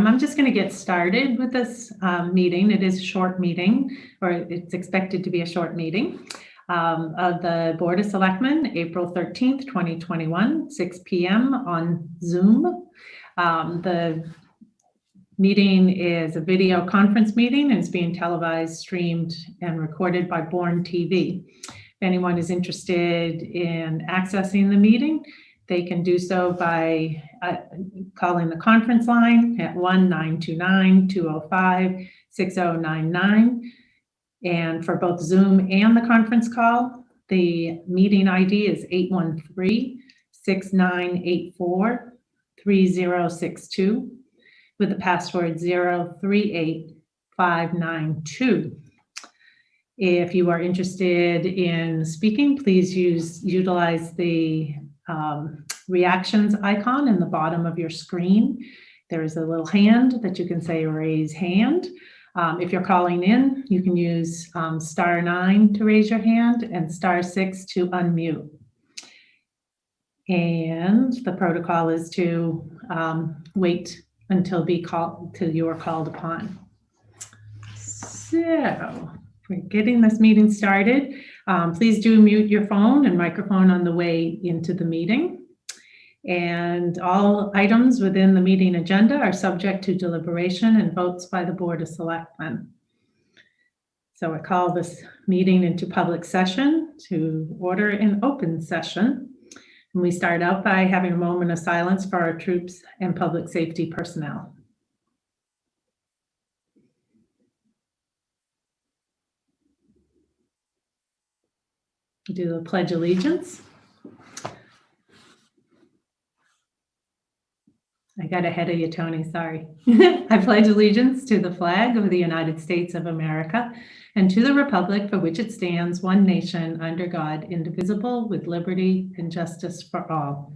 I'm just going to get started with this meeting. It is a short meeting, or it's expected to be a short meeting of the Board of Selectmen, April 13th, 2021, 6 p.m. on Zoom. The meeting is a video conference meeting and is being televised, streamed, and recorded by Bourne TV. If anyone is interested in accessing the meeting, they can do so by calling the conference line at 1-929-205-6099. And for both Zoom and the conference call, the meeting ID is 813-6984-3062 with the password 038592. If you are interested in speaking, please utilize the reactions icon in the bottom of your screen. There is a little hand that you can say raise hand. If you're calling in, you can use *9 to raise your hand and *6 to unmute. And the protocol is to wait until you are called upon. So we're getting this meeting started. Please do mute your phone and microphone on the way into the meeting. And all items within the meeting agenda are subject to deliberation and votes by the Board of Selectmen. So I call this meeting into public session to order an open session. And we start out by having a moment of silence for our troops and public safety personnel. Do the Pledge of Allegiance. I got ahead of you, Tony, sorry. I pledge allegiance to the flag of the United States of America and to the republic for which it stands, one nation, under God, indivisible, with liberty and justice for all.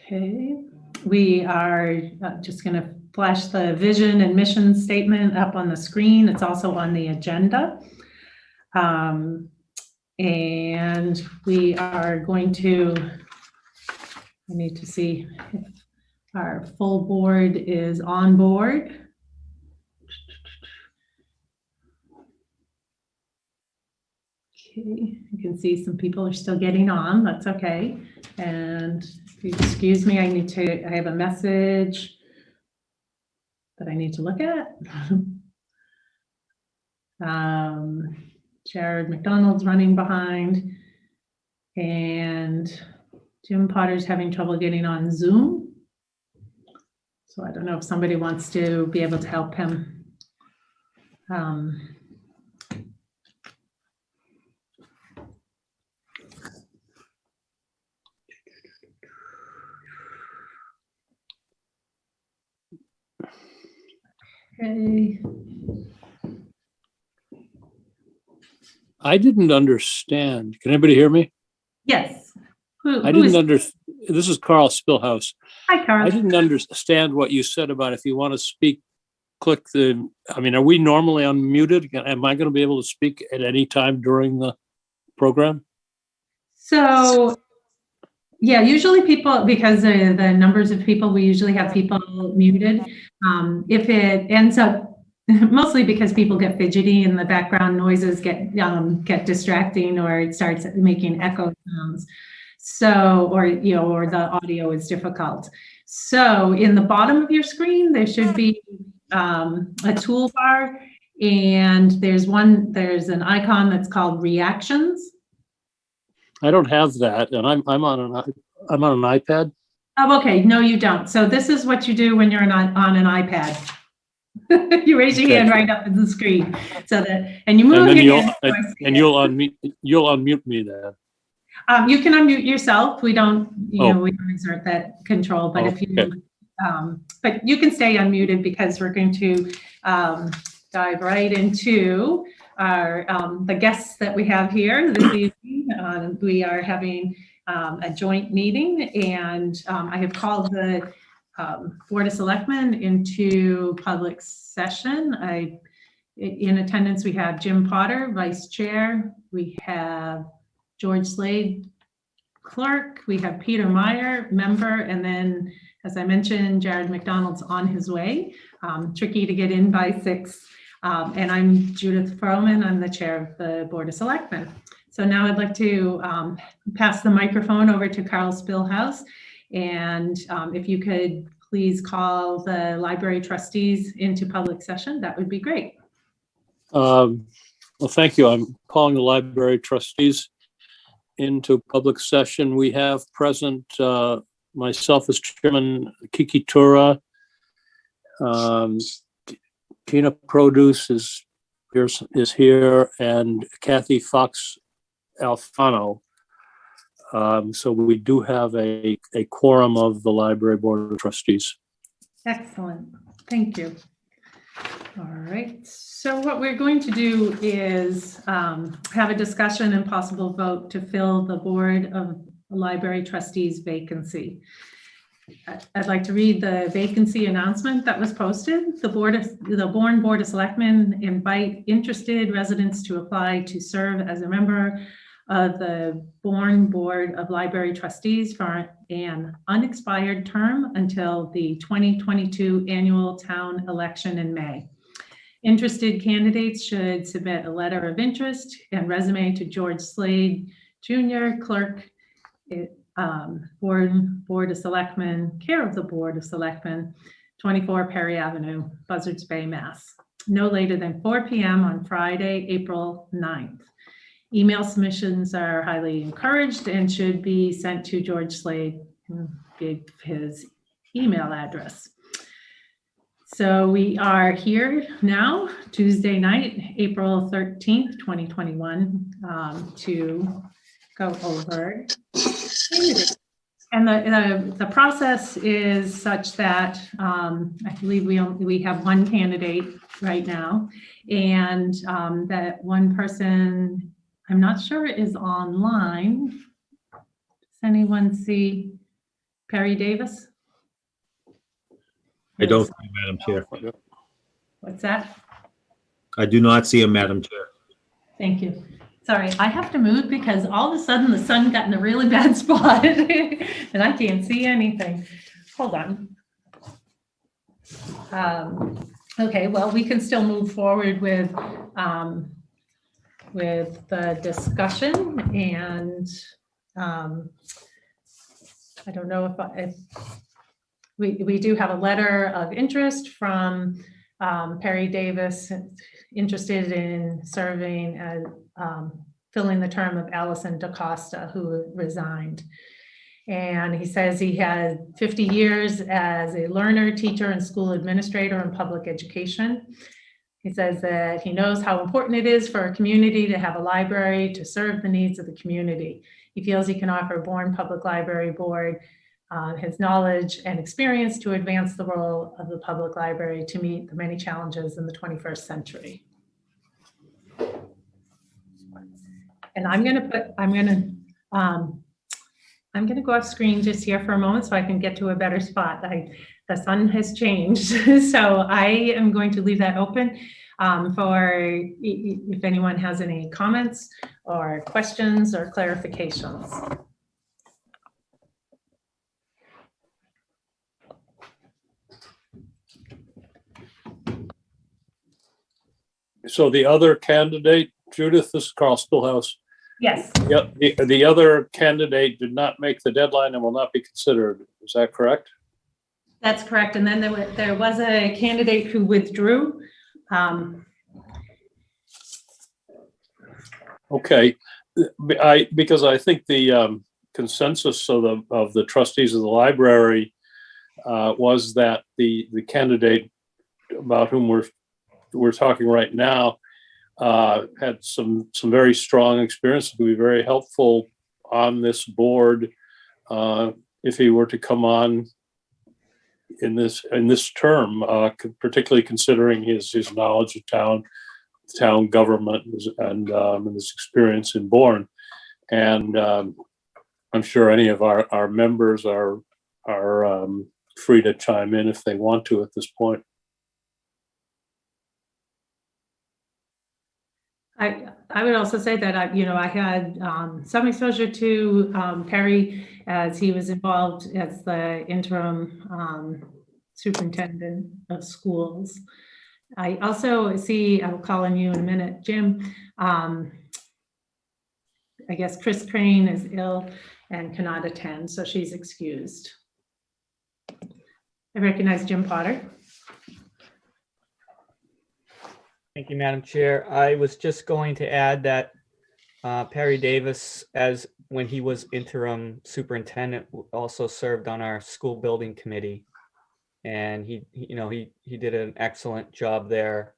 Okay, we are just going to flash the vision and mission statement up on the screen. It's also on the agenda. And we are going to, I need to see if our full board is on board. Okay, you can see some people are still getting on, that's okay. And if you excuse me, I have a message that I need to look at. Jared McDonald's running behind, and Jim Potter's having trouble getting on Zoom. So I don't know if somebody wants to be able to help him. Okay. I didn't understand. Can anybody hear me? Yes. I didn't understand. This is Carl Spillhouse. Hi, Carl. I didn't understand what you said about if you want to speak, click the, are we normally unmuted? Am I going to be able to speak at any time during the program? So, yeah, usually people, because the numbers of people, we usually have people muted. If it ends up, mostly because people get fidgety and the background noises get distracting, or it starts making echo sounds. So, or the audio is difficult. So in the bottom of your screen, there should be a toolbar, and there's an icon that's called reactions. I don't have that, and I'm on an iPad. Oh, okay. No, you don't. So this is what you do when you're on an iPad. You raise your hand right up in the screen, so that, and you move your hand. And you'll unmute me then. You can unmute yourself. We don't, we don't exert that control. But if you, but you can stay unmuted, because we're going to dive right into our the guests that we have here this evening. We are having a joint meeting, and I have called the Board of Selectmen into public session. In attendance, we have Jim Potter, Vice Chair. We have George Slade, clerk. We have Peter Meyer, member, and then, as I mentioned, Jared McDonald's on his way. Tricky to get in by 6. And I'm Judith Froman. I'm the chair of the Board of Selectmen. So now I'd like to pass the microphone over to Carl Spillhouse. And if you could please call the library trustees into public session, that would be great. Well, thank you. I'm calling the library trustees into public session. We have present myself as chairman, Kiki Tura. Gina Produce is here, and Kathy Fox Alfano. So we do have a quorum of the library board of trustees. Excellent. Thank you. All right. So what we're going to do is have a discussion and possible vote to fill the Board of Library Trustees vacancy. I'd like to read the vacancy announcement that was posted. The Bourne Board of Selectmen invite interested residents to apply to serve as a member of the Bourne Board of Library Trustees for an unexpired term until the 2022 annual town election in May. Interested candidates should submit a letter of interest and resume to George Slade Jr., clerk, Board of Selectmen, care of the Board of Selectmen, 24 Perry Avenue, Buzzards Bay, Mass. No later than 4 p.m. on Friday, April 9th. Email submissions are highly encouraged and should be sent to George Slade, give his email address. So we are here now, Tuesday night, April 13th, 2021, to go over. And the process is such that I believe we have one candidate right now, and that one person, I'm not sure, is online. Does anyone see Perry Davis? I don't see a Madam Chair. What's that? I do not see a Madam Chair. Thank you. Sorry, I have to move because all of a sudden the sun got in a really bad spot and I can't see anything. Hold on. Okay, well, we can still move forward with the discussion, and I don't know if we do have a letter of interest from Perry Davis, interested in serving as filling the term of Allison DaCosta, who resigned. And he says he had 50 years as a learner, teacher, and school administrator in public education. He says that he knows how important it is for a community to have a library to serve the needs of the community. He feels he can offer Bourne Public Library Board his knowledge and experience to advance the role of the public library to meet the many challenges in the 21st century. And I'm going to go off screen just here for a moment so I can get to a better spot. The sun has changed, so I am going to leave that open for if anyone has any comments or questions or clarifications. So the other candidate, Judith, this is Carl Spillhouse. Yes. Yep. The other candidate did not make the deadline and will not be considered. Is that correct? That's correct. And then there was a candidate who withdrew. Okay, because I think the consensus of the trustees of the library was that the candidate about whom we're talking right now had some very strong experience, would be very helpful on this board if he were to come on in this term, particularly considering his knowledge of town government and his experience in Bourne. And I'm sure any of our members are free to chime in if they want to at this point. I would also say that I had some exposure to Perry as he was involved as the interim superintendent of schools. I also see, I will call on you in a minute, Jim. I guess Chris Crane is ill and cannot attend, so she's excused. I recognize Jim Potter. Thank you, Madam Chair. I was just going to add that Perry Davis, as when he was interim superintendent, also served on our school building committee. And he did an excellent job there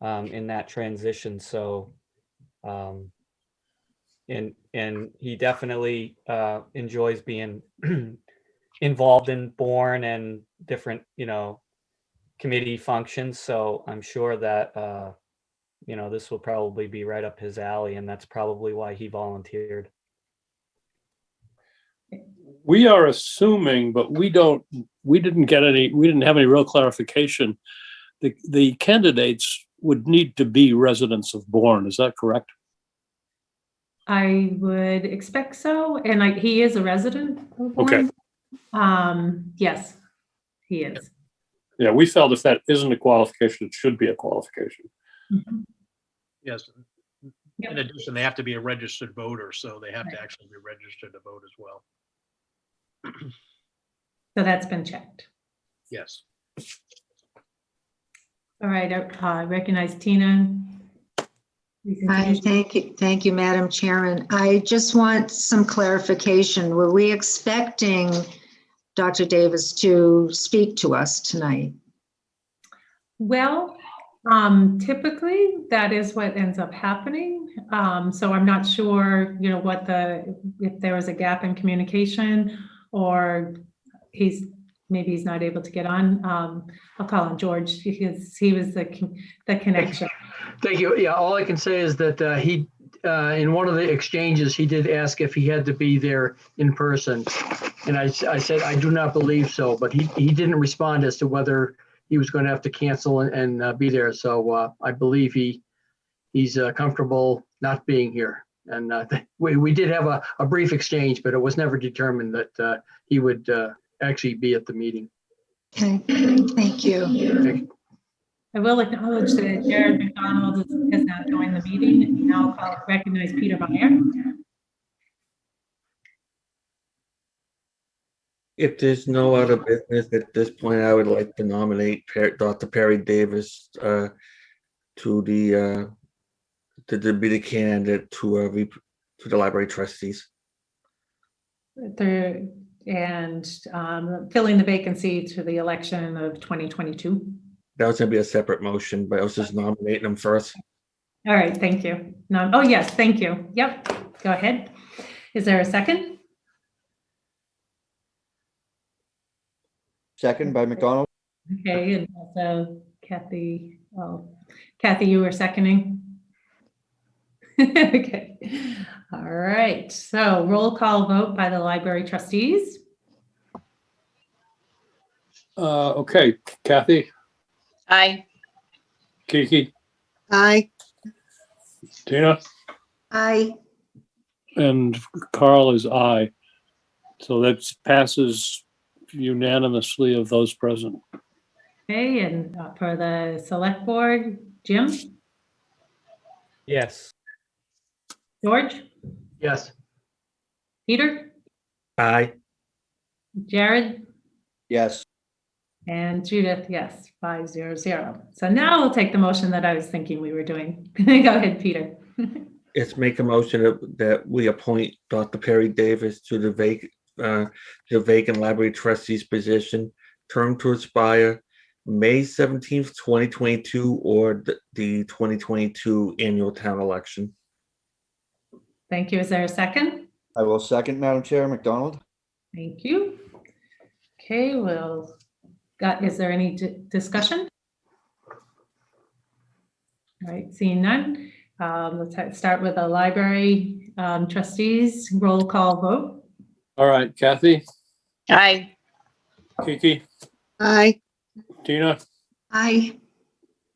in that transition. So, and he definitely enjoys being involved in Bourne and different, committee functions. So I'm sure that, this will probably be right up his alley, and that's probably why he volunteered. We are assuming, but we didn't have any real clarification. The candidates would need to be residents of Bourne. Is that correct? I would expect so, and he is a resident of Bourne. Okay. Yes, he is. Yeah, we felt if that isn't a qualification, it should be a qualification. Mhm. Yes. Yep. In addition, they have to be a registered voter, so they have to actually be registered to vote as well. So that's been checked. Yes. All right, I recognize Tina. Hi, thank you, Madam Chairman. I just want some clarification. Were we expecting Dr. Davis to speak to us tonight? Well, typically that is what ends up happening. So I'm not sure, if there was a gap in communication or maybe he's not able to get on. I'll call on George because he was the connection. Thank you. Yeah, all I can say is that he, in one of the exchanges, he did ask if he had to be there in person. And I said, I do not believe so, but he didn't respond as to whether he was going to have to cancel and be there. So I believe he's comfortable not being here. And we did have a brief exchange, but it was never determined that he would actually be at the meeting. Okay, thank you. I will acknowledge that Jared McDonald has now joined the meeting, and now I'll recognize Peter Meyer. If there's no other business at this point, I would like to nominate Dr. Perry Davis to be the candidate to the library trustees. And filling the vacancy to the election of 2022. That was going to be a separate motion, but I was just nominating him first. All right, thank you. Oh, yes, thank you. Yep, go ahead. Is there a second? Second by McDonald. Okay, and also Kathy, Kathy, you were seconding? Okay, all right. So roll call vote by the library trustees. Okay, Kathy, Aye. Kiki, Aye. Tina, Aye. and Carl is aye. So that passes unanimously of those present. Okay, and for the select board, Jim, Yes. George, Yes. Peter, Aye. Jared, Yes. and Judith, yes, 500. So now we'll take the motion that I was thinking we were doing. Go ahead, Peter. Let's make a motion that we appoint Dr. Perry Davis to the vacant library trustees position, term to expire May 17th, 2022, or the 2022 annual town election. Thank you. Is there a second? I will second, Madam Chair. McDonald. Thank you. Okay, is there any discussion? All right, seeing none. Let's start with the library trustees. Roll call vote. All right, Kathy, Aye. Kiki, Aye. Tina, Aye.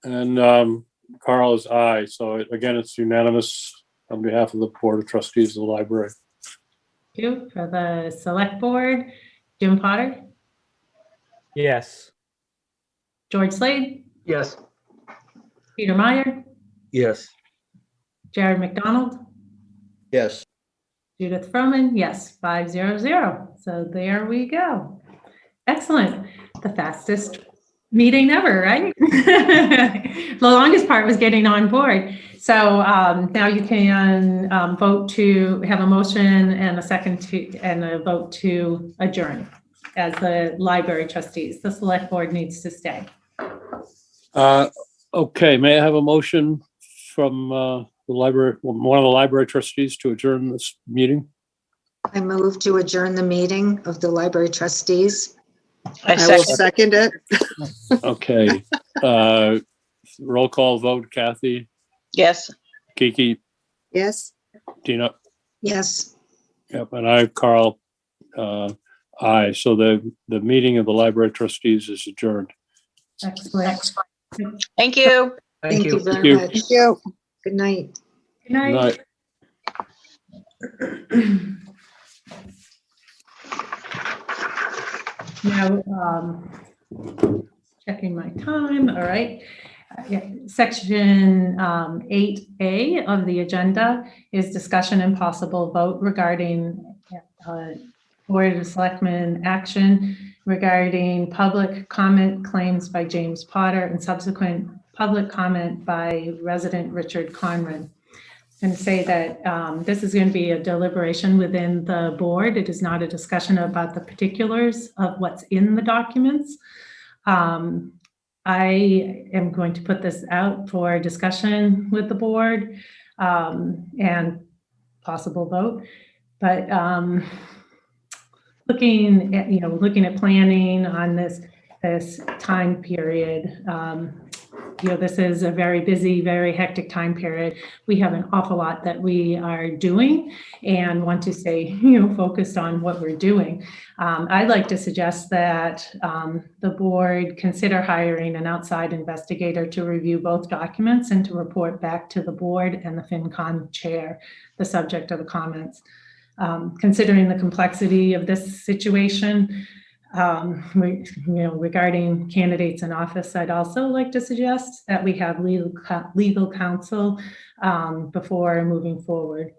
and Carl is aye. So again, it's unanimous on behalf of the Board of Trustees of the library. Thank you. For the select board, Jim Potter, Yes. George Slade, Yes. Peter Meyer, Yes. Jared McDonald, Yes. Judith Froman, yes, 500. So there we go. Excellent. The fastest meeting ever, right? The longest part was getting on board. So now you can vote to have a motion and a second to, and a vote to adjourn as the library trustees. The select board needs to stay. Okay, may I have a motion from the library, one of the library trustees to adjourn this meeting? I move to adjourn the meeting of the library trustees. I I will second. second it. Okay. Roll call vote, Kathy, Yes. Kiki, Yes. Tina, Yes. yep, and I, Carl, aye. So the meeting of the library trustees is adjourned. Excellent. Thank you. Thank you. very you. much. Thank you. Good night. Good night. Night. Now, checking my time, all right. Yeah, Section 8A of the agenda is discussion and possible vote regarding Board of Selectmen action regarding public comment claims by James Potter and subsequent public comment by resident Richard Conran. And say that this is going to be a deliberation within the board. It is not a discussion about the particulars of what's in the documents. I am going to put this out for discussion with the board and possible vote. But looking at planning on this time period, this is a very busy, very hectic time period. We have an awful lot that we are doing and want to stay, focused on what we're doing. I'd like to suggest that the board consider hiring an outside investigator to review both documents and to report back to the board and the FinCon chair the subject of the comments. Considering the complexity of this situation, regarding candidates in office, I'd also like to suggest that we have legal counsel before moving forward.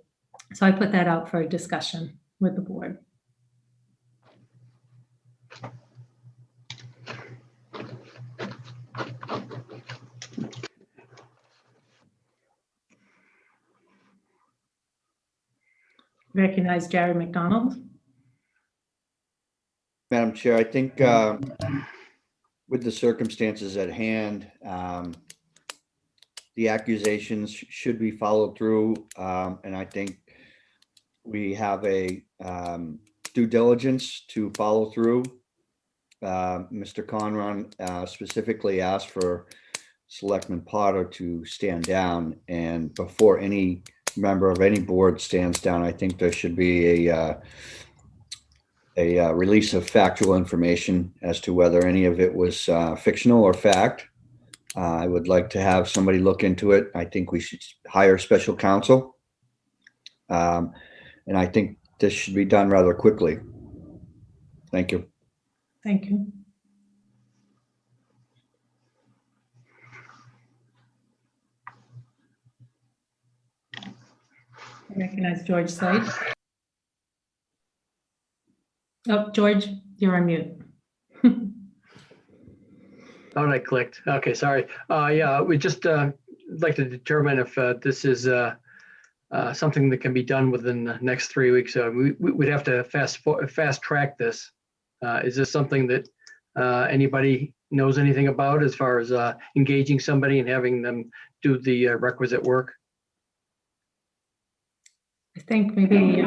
So I put that out for a discussion with the board. Recognize Jared McDonald. Madam Chair, I think with the circumstances at hand, the accusations should be followed through. And I think we have a due diligence to follow through. Mr. Conran specifically asked for Selectman Potter to stand down, and before any member of any board stands down, I think there should be a release of factual information as to whether any of it was fictional or fact. I would like to have somebody look into it. I think we should hire special counsel. And I think this should be done rather quickly. Thank you. Thank you. I recognize George Slade. Oh, George, you're on mute. Oh, I clicked. Okay, sorry. Yeah, we just like to determine if this is something that can be done within the next 3 weeks. We'd have to fast track this. Is this something that anybody knows anything about as far as engaging somebody and having them do the requisite work? I think maybe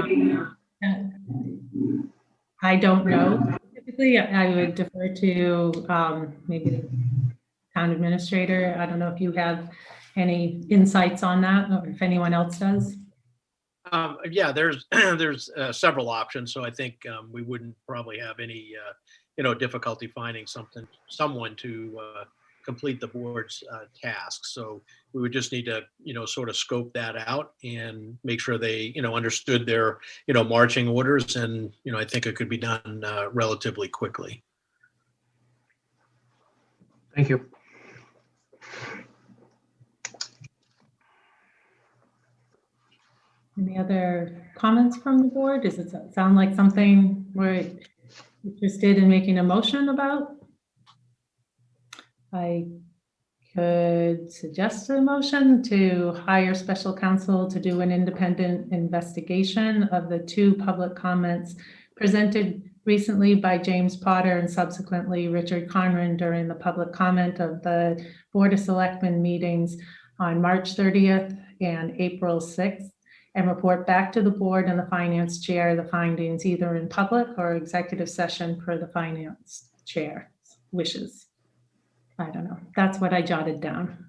I don't know. Typically, I would defer to maybe the town administrator. I don't know if you have any insights on that, or if anyone else does. Yeah, there's several options, so I think we wouldn't probably have any difficulty finding someone to complete the board's tasks. So we would just need to, sort of scope that out and make sure they, understood their, marching orders. And, I think it could be done relatively quickly. Thank you. Any other comments from the board? Does it sound like something we're interested in making a motion about? I could suggest a motion to hire special counsel to do an independent investigation of the 2 public comments presented recently by James Potter and subsequently Richard Conran during the public comment of the Board of Selectmen meetings on March 30th and April 6th, and report back to the board and the finance chair the findings either in public or executive session per the finance chair's wishes. I don't know. That's what I jotted down.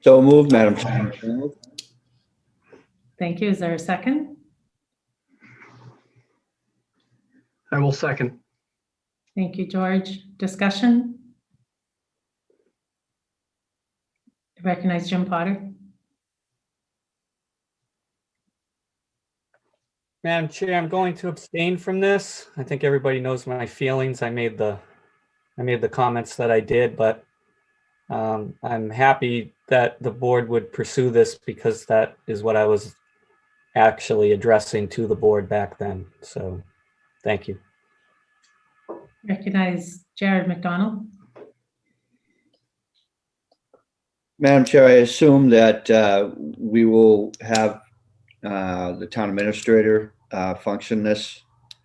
So moved, Madam Chair. Thank you. Is there a second? I will second. Thank you, George. Discussion? I recognize Jim Potter. Madam Chair, I'm going to abstain from this. I think everybody knows my feelings. I made the comments that I did, but I'm happy that the board would pursue this because that is what I was actually addressing to the board back then. So, thank you. Recognize Jared McDonald. Madam Chair, I assume that we will have the town administrator function this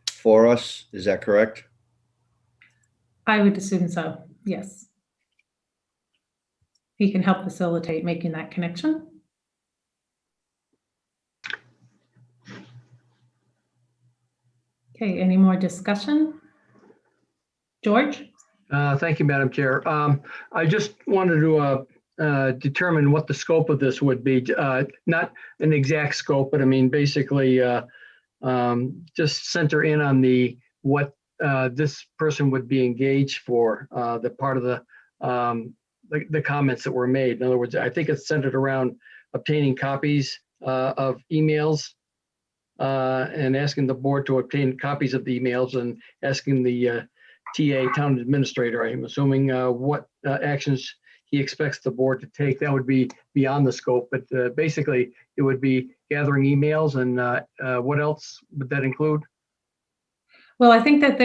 for us. Is that correct? I would assume so, yes. He can help facilitate making that connection. Okay, any more discussion? George? Thank you, Madam Chair. I just wanted to determine what the scope of this would be. Not an exact scope, but I mean, basically just center in on what this person would be engaged for, the part of the comments that were made. In other words, I think it's centered around obtaining copies of emails and asking the board to obtain copies of the emails and asking the TA, town administrator, I'm assuming, what actions he expects the board to take. That would be beyond the scope, but basically it would be gathering emails. And what else would that include? Well, I think that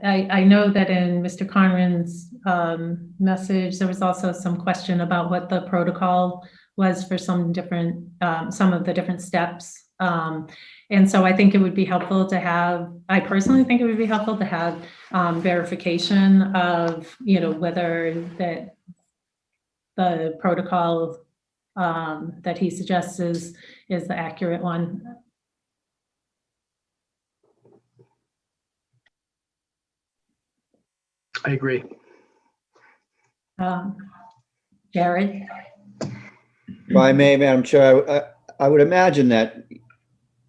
I know that in Mr. Conran's message, there was also some question about what the protocol was for some of the different steps. And so I think it would be helpful to have, I personally think it would be helpful to have verification of, whether that the protocol that he suggests is the accurate one. I agree. Jared? If I may, Madam Chair, I would imagine that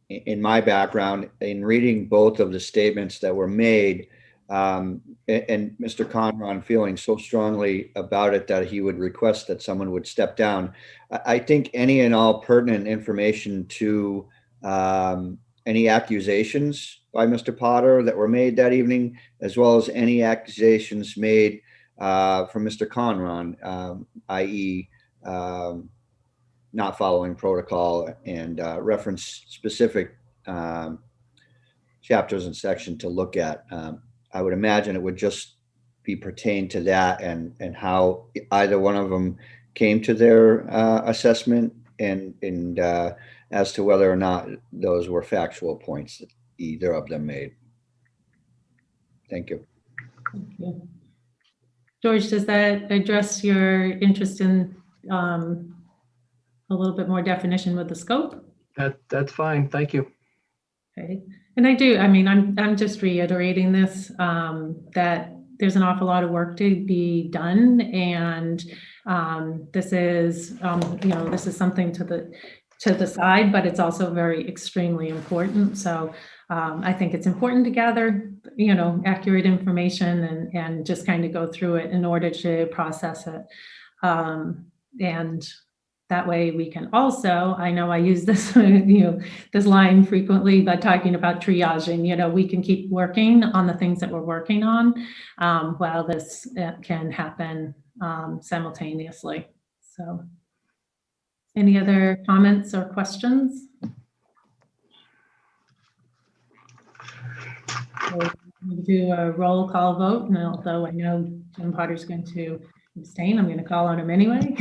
in my background, in reading both of the statements that were made, and Mr. Conran feeling so strongly about it that he would request that someone would step down, I think any and all pertinent information to any accusations by Mr. Potter that were made that evening, as well as any accusations made from Mr. Conran, i.e. Not following protocol and reference specific chapters and section to look at. I would imagine it would just be pertained to that and how either one of them came to their assessment and as to whether or not those were factual points that either of them made. Thank you. Thank you. George, does that address your interest in a little bit more definition with the scope? That's fine. Thank you. Okay. And I'm just reiterating this, that there's an awful lot of work to be done. And this is something to the side, but it's also very extremely important. So I think it's important to gather, accurate information and just kind of go through it in order to process it. And that way we can also, I know I use this, this line frequently, but talking about triaging, we can keep working on the things that we're working on while this can happen simultaneously. So any other comments or questions? We'll do a roll call vote, and although I know Jim Potter's going to abstain, I'm going to call on him anyway.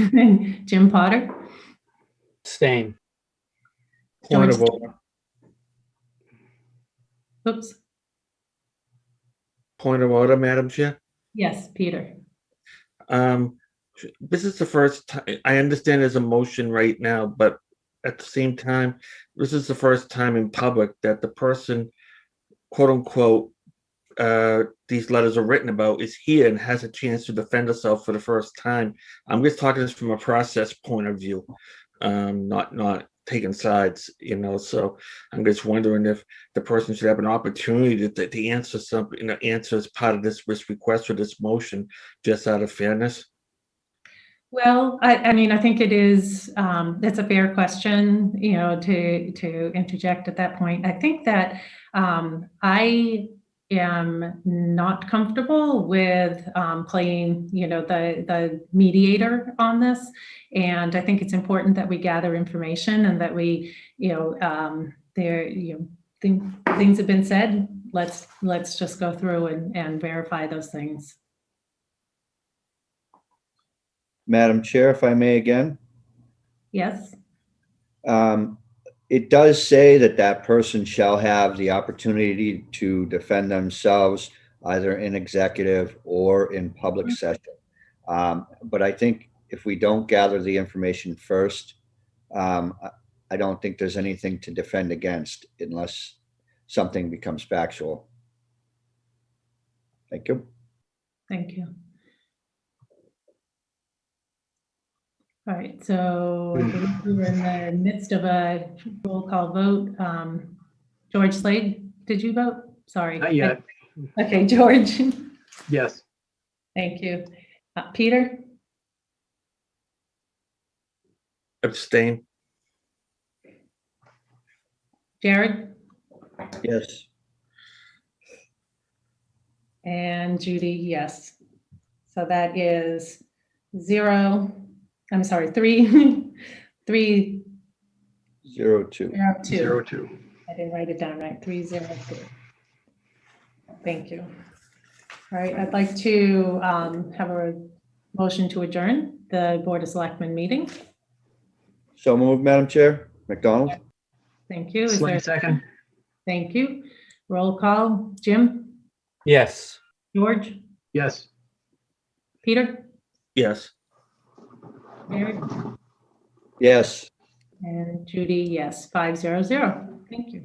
Jim Potter. Abstain. Point of George- order. Oops. Point of order, Madam Chair. Yes, Peter. This is the first time, I understand there's a motion right now, but at the same time, this is the first time in public that the person, quote unquote, these letters are written about is here and has a chance to defend herself for the first time. I'm just talking this from a process point of view, not taking sides, so I'm just wondering if the person should have an opportunity to answer something, answer as part of this request or this motion, just out of fairness. Well, I mean, I think it is, it's a fair question, to interject at that point. I think that I am not comfortable with playing, the mediator on this. And I think it's important that we gather information and that we, things have been said. Let's just go through and verify those things. Madam Chair, if I may again, Yes. it does say that person shall have the opportunity to defend themselves either in executive or in public session. But I think if we don't gather the information first, I don't think there's anything to defend against unless something becomes factual. Thank you. Thank you. All right, so I believe we were in the midst of a roll call vote. George Slade, did you vote? Sorry. Not yet. Okay, George. Yes. Thank you. Peter? Abstain. Jared? Yes. And Judy, yes. So that is 3, 3, 0, 2. 0, 2. 02. I didn't write it down right. 3, 0, 2. Thank you. All right, I'd like to have a motion to adjourn the Board of Selectmen meeting. So moved, Madam Chair. McDonald? Thank you. Is there- Slade second. Thank you. Roll call. Jim? Yes. George? Yes. Peter? Yes. Mary? Yes. And Judy, yes. 500. Thank you.